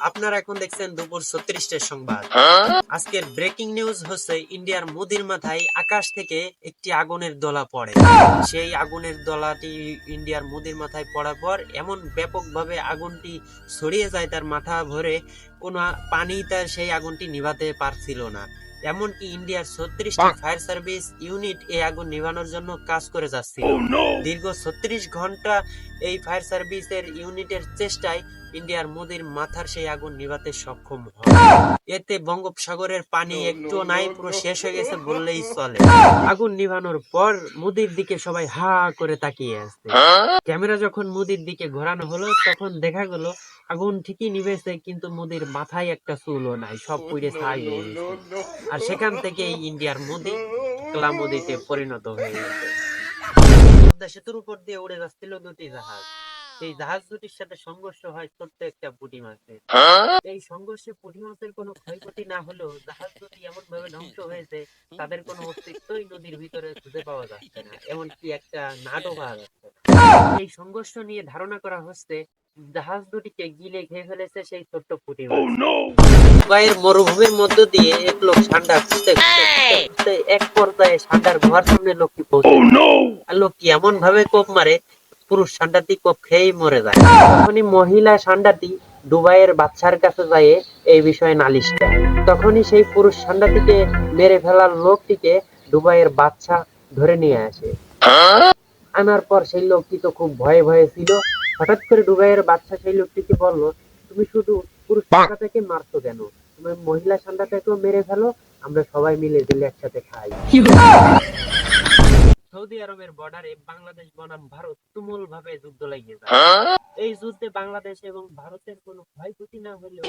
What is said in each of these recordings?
আপনারা এখন দেখছেন দুপুর 36টার সংবাদ। আজকের ব্রেকিং নিউজ হচ্ছে ইন্ডিয়ার মোদির মাথায় আকাশ থেকে একটি আগুনের দোলা পড়ে। সেই আগুনের দোলাটি ইন্ডিয়ার মোদির মাথায় পড়ার পর এমন ব্যাপকভাবে আগুনটি ছড়িয়ে যায় তার মাথা ভরে, কোনো পানি তার সেই আগুনটি নিভাতে পারছিল না। এমনকি ইন্ডিয়ার 36টি ফায়ার সার্ভিস ইউনিট এই আগুন নিভানোর জন্য কাজ করে যাচ্ছিল। দীর্ঘ 36 ঘন্টা এই ফায়ার সার্ভিসের ইউনিটের চেষ্টায় ইন্ডিয়ার মোদির মাথার সেই আগুন নিভাতে সক্ষম হয়। এতে বঙ্গোপসাগরের পানি একটুও নাই, পুরো শেষ হয়ে গেছে বললেই চলে। আগুন নিভানোর পর মোদির দিকে সবাই হা করে তাকিয়ে আছে। ক্যামেরা যখন মোদির দিকে ঘোরানো হলো তখন দেখা গেল আগুন ঠিকই নিভেছে, কিন্তু মোদির মাথায় একটা চুলও নাই, সব পুড়ে ছাই হয়ে গেছে। আর সেখান থেকে ইন্ডিয়ার মোদি কালা মোদিতে পরিণত হয়ে গেছে। পদ্মা সেতুর উপর দিয়ে উড়ে যাচ্ছিল দুটি জাহাজ। সেই জাহাজ দুটির সাথে সংঘর্ষ হয় ছোট্ট একটা পুঁটি মাছের। এই সংঘর্ষে পুঁটি মাছের কোনো ক্ষয়ক্ষতি না হলেও জাহাজ দুটি এমন ভাবে ধ্বংস হয়েছে, তাদের কোনো অস্তিত্বই নদীর ভিতরে খুঁজে পাওয়া যাচ্ছে না, এমনকি একটা নাটও পাওয়া যাচ্ছে না। এই সংঘর্ষ নিয়ে ধারণা করা হচ্ছে জাহাজ দুটিকে গিলে খেয়ে ফেলেছে সেই ছোট্ট পুঁটি মাছ। দুবাইয়ের মরুভূমির মধ্য দিয়ে এক লোক ষান্ডা খুঁজতে খুঁজতে এক পর্যায়ে ষান্ডার গুহার সামনে লোকটি পৌঁছে। আর লোকটি এমন ভাবে কোপ মারে পুরুষ ষান্ডাটি কোপ খেয়েই মরে যায়। তখনই মহিলা ষান্ডাটি দুবাইয়ের বাদশার কাছে যায় এই বিষয়ে নালিশ দেয়। তখনই সেই পুরুষ ষান্ডাটিকে মেরে ফেলার লোকটিকে দুবাইয়ের বাদশা ধরে নিয়ে আসে। আনার পর সেই লোকটি তো খুব ভয়ে ভয়ে ছিল। হঠাৎ করে দুবাইয়ের বাদশা সেই লোকটিকে বলল, তুমি শুধু পুরুষ ষান্ডাটাকে মারছো কেন? তুমি মহিলা ষান্ডাটাকেও মেরে ফেলো, আমরা সবাই মিলে দিলে একসাথে খাই। সৌদি আরবের বর্ডারে বাংলাদেশ বনাম ভারত তুমুল ভাবে যুদ্ধ লাগিয়ে যায়। এই যুদ্ধে বাংলাদেশ এবং ভারতের কোনো ক্ষয়ক্ষতি না হলেও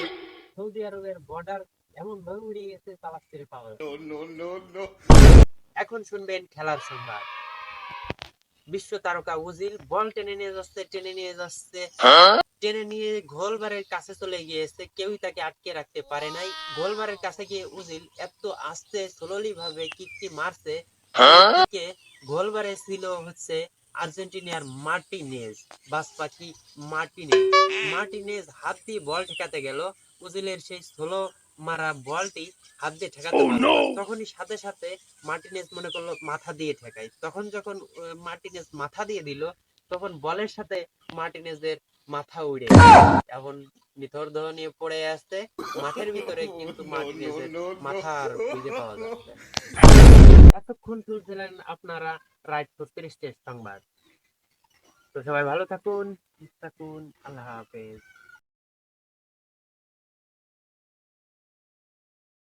সৌদি আরবের বর্ডার এমন ভাবে উড়ে গেছে তালাশ করে পাওয়া যায়। এখন শুনবেন খেলার সংবাদ। বিশ্ব তারকা ওজিল বল টেনে নিয়ে যাচ্ছে টেনে নিয়ে গোলবারের কাছে চলে গিয়েছে, কেউই তাকে আটকে রাখতে পারে নাই। গোলবারের কাছে গিয়ে ওজিল এত আস্তে স্লোলি ভাবে কিকটি মারছে, গোলবারে ছিল হচ্ছে আর্জেন্টিনার মার্টিনেজ, বাস পাখি মার্টিনেজ হাত দিয়ে বল ঠেকাতে গেল, ওজিলের সেই স্লো মারা বলটি হাত দিয়ে ঠেকাতে পারল না। তখনই সাথে সাথে মার্টিনেজ মনে করলো মাথা দিয়ে ঠেকাই। যখন মার্টিনেজ মাথা দিয়ে দিল, তখন বলের সাথে মার্টিনেজের মাথা উড়ে এখন নিথর দেহ নিয়ে পড়ে আসছে মাঠের ভিতরে, কিন্তু মার্টিনেজের মাথা আর খুঁজে পাওয়া যাচ্ছে। এতক্ষণ শুনছিলেন আপনারা রাইট 36 সংবাদ। তো সবাই ভালো থাকুন, আল্লাহ হাফেজ।